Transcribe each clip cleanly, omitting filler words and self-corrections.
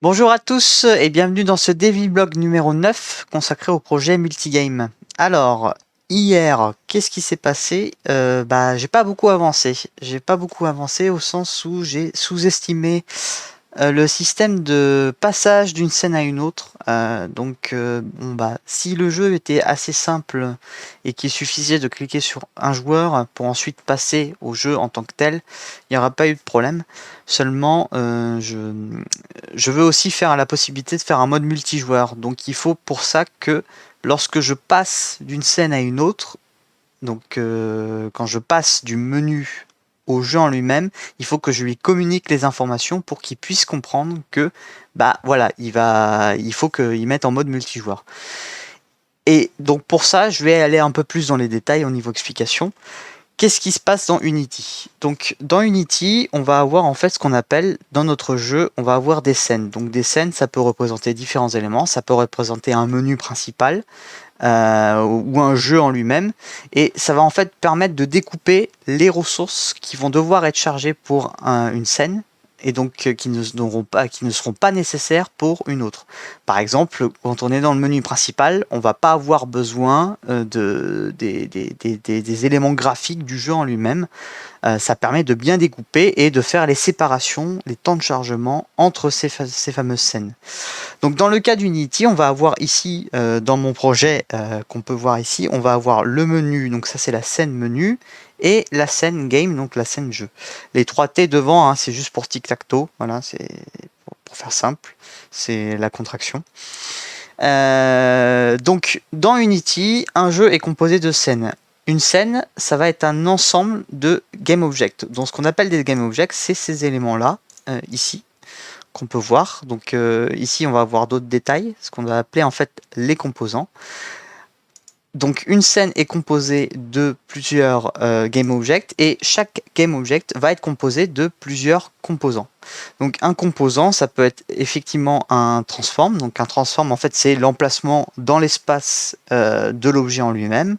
Bonjour à tous et bienvenue dans ce Devblog numéro 9 consacré au projet Multigame. Alors, hier, qu'est-ce qui s'est passé? J'ai pas beaucoup avancé. J'ai pas beaucoup avancé au sens où j'ai sous-estimé le système de passage d'une scène à une autre. Si le jeu était assez simple et qu'il suffisait de cliquer sur un joueur pour ensuite passer au jeu en tant que tel, il n'y aura pas eu de problème. Seulement, je veux aussi faire la possibilité de faire un mode multijoueur. Donc il faut pour ça que lorsque je passe d'une scène à une autre, quand je passe du menu au jeu en lui-même, il faut que je lui communique les informations pour qu'il puisse comprendre que il faut qu'il mette en mode multijoueur. Et donc pour ça, je vais aller un peu plus dans les détails au niveau explication. Qu'est-ce qui se passe dans Unity? Donc dans Unity, on va avoir en fait ce qu'on appelle dans notre jeu, on va avoir des scènes. Donc des scènes, ça peut représenter différents éléments, ça peut représenter un menu principal ou un jeu en lui-même, et ça va en fait permettre de découper les ressources qui vont devoir être chargées pour une scène et donc qui ne seront pas nécessaires pour une autre. Par exemple, quand on est dans le menu principal, on va pas avoir besoin des éléments graphiques du jeu en lui-même. Ça permet de bien découper et de faire les séparations, les temps de chargement entre ces fameuses scènes. Donc dans le cas d'Unity, on va avoir ici, dans mon projet qu'on peut voir ici, on va avoir le menu, donc ça c'est la scène menu, et la scène game, donc la scène jeu. Les 3 T devant, hein, c'est juste pour tic-tac-toe, voilà, c'est pour faire simple, c'est la contraction. Donc dans Unity, un jeu est composé de scènes. Une scène, ça va être un ensemble de game objects. Donc ce qu'on appelle des game objects, c'est ces éléments-là, ici, qu'on peut voir. Donc ici, on va avoir d'autres détails, ce qu'on va appeler en fait les composants. Donc une scène est composée de plusieurs game objects et chaque game object va être composé de plusieurs composants. Donc un composant, ça peut être effectivement un transform. Donc un transform, en fait, c'est l'emplacement dans l'espace de l'objet en lui-même.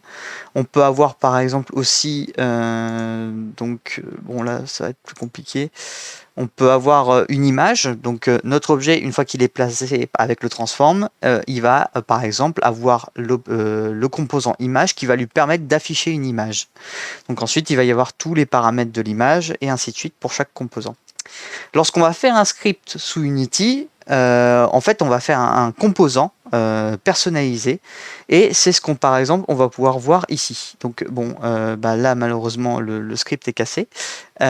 On peut avoir par exemple aussi, bon là, ça va être plus compliqué. On peut avoir une image, donc notre objet, une fois qu'il est placé avec le transform, il va par exemple avoir le composant image qui va lui permettre d'afficher une image. Donc ensuite, il va y avoir tous les paramètres de l'image et ainsi de suite pour chaque composant. Lorsqu'on va faire un script sous Unity, en fait, on va faire un composant personnalisé, et c'est ce qu'on, par exemple, on va pouvoir voir ici. Donc bon, là malheureusement le script est cassé. Il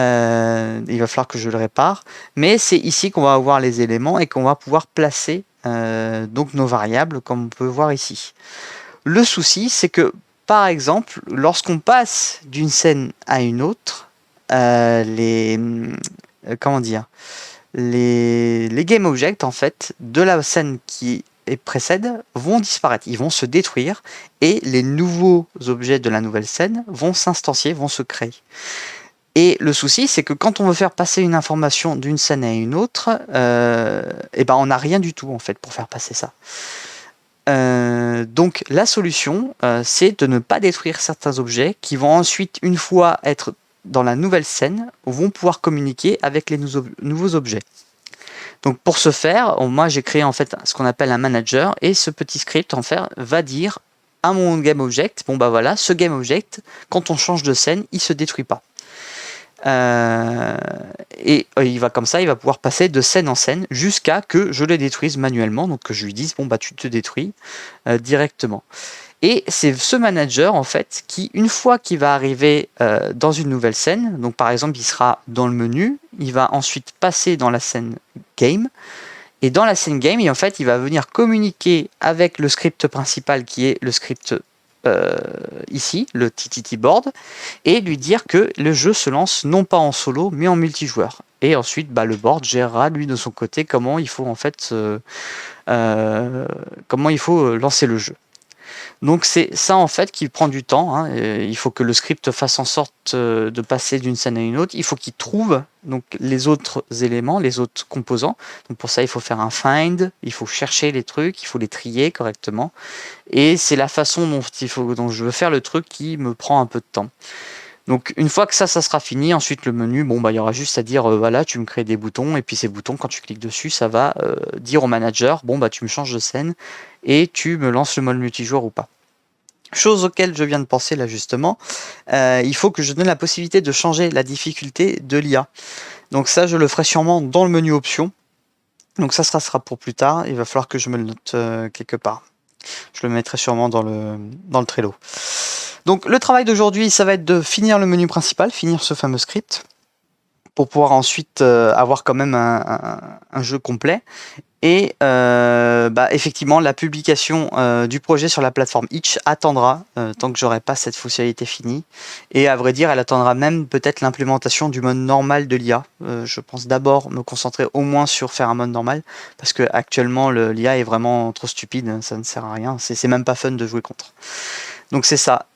va falloir que je le répare, mais c'est ici qu'on va avoir les éléments et qu'on va pouvoir placer donc nos variables, comme on peut voir ici. Le souci, c'est que par exemple, lorsqu'on passe d'une scène à une autre, comment dire, les game objects en fait de la scène qui précède vont disparaître, ils vont se détruire, et les nouveaux objets de la nouvelle scène vont s'instancier, vont se créer. Et le souci, c'est que quand on veut faire passer une information d'une scène à une autre, on n'a rien du tout en fait pour faire passer ça. Donc la solution, c'est de ne pas détruire certains objets qui vont ensuite, une fois être dans la nouvelle scène, vont pouvoir communiquer avec les nouveaux objets. Donc pour ce faire, moi j'ai créé en fait ce qu'on appelle un manager, et ce petit script en fait va dire à mon game object, bon bah voilà, ce game object, quand on change de scène, il se détruit pas. Il va comme ça, il va pouvoir passer de scène en scène jusqu'à que je le détruise manuellement, donc que je lui dise bon bah tu te détruis directement. Et c'est ce manager en fait qui, une fois qu'il va arriver dans une nouvelle scène, donc par exemple il sera dans le menu, il va ensuite passer dans la scène game, et dans la scène game, en fait il va venir communiquer avec le script principal qui est le script ici, le TTT board, et lui dire que le jeu se lance non pas en solo mais en multijoueur. Et ensuite le board gérera lui de son côté comment il faut en fait lancer le jeu. Donc c'est ça en fait qui prend du temps, hein. Il faut que le script fasse en sorte de passer d'une scène à une autre. Il faut qu'il trouve donc les autres éléments, les autres composants. Donc pour ça il faut faire un find, il faut chercher les trucs, il faut les trier correctement. Et c'est la façon dont je veux faire le truc qui me prend un peu de temps. Donc une fois que ça sera fini, ensuite le menu, bon bah il y aura juste à dire voilà, tu me crées des boutons et puis ces boutons, quand tu cliques dessus, ça va dire au manager bon bah tu me changes de scène et tu me lances le mode multijoueur ou pas. Chose auquel je viens de penser là justement, il faut que je donne la possibilité de changer la difficulté de l'IA. Donc ça je le ferai sûrement dans le menu options. Donc ça sera pour plus tard, il va falloir que je me le note quelque part. Je le mettrai sûrement dans le Trello. Donc le travail d'aujourd'hui, ça va être de finir le menu principal, finir ce fameux script, pour pouvoir ensuite avoir quand même un jeu complet. Et effectivement, la publication du projet sur la plateforme Itch attendra tant que j'aurai pas cette fonctionnalité finie. Et à vrai dire, elle attendra même peut-être l'implémentation du mode normal de l'IA. Je pense d'abord me concentrer au moins sur faire un mode normal, parce que actuellement l'IA est vraiment trop stupide, ça ne sert à rien, c'est même pas fun de jouer contre. Donc c'est ça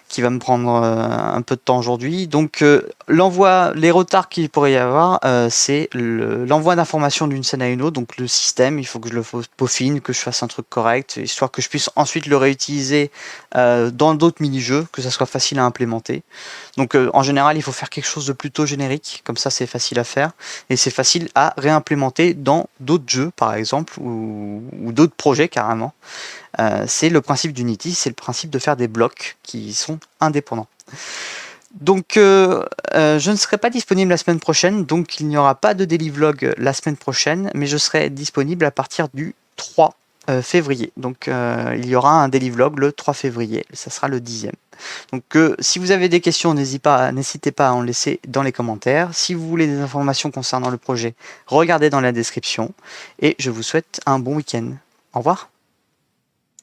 qui va me prendre un peu de temps aujourd'hui. Donc l'envoi, les retards qu'il pourrait y avoir, c'est l'envoi d'informations d'une scène à une autre. Donc le système, il faut que je le peaufine, que je fasse un truc correct, histoire que je puisse ensuite le réutiliser dans d'autres mini-jeux, que ça soit facile à implémenter. Donc en général, il faut faire quelque chose de plutôt générique, comme ça c'est facile à faire, et c'est facile à réimplémenter dans d'autres jeux, par exemple, ou d'autres projets carrément. C'est le principe d'Unity, c'est le principe de faire des blocs qui sont indépendants. Donc je ne serai pas disponible la semaine prochaine, donc il n'y aura pas de daily vlog la semaine prochaine, mais je serai disponible à partir du 3 février. Donc il y aura un daily vlog le 3 février, ça sera le 10e. Donc si vous avez des questions, n'hésitez pas à en laisser dans les commentaires. Si vous voulez des informations concernant le projet, regardez dans la description. Et je vous souhaite un bon week-end. Au revoir.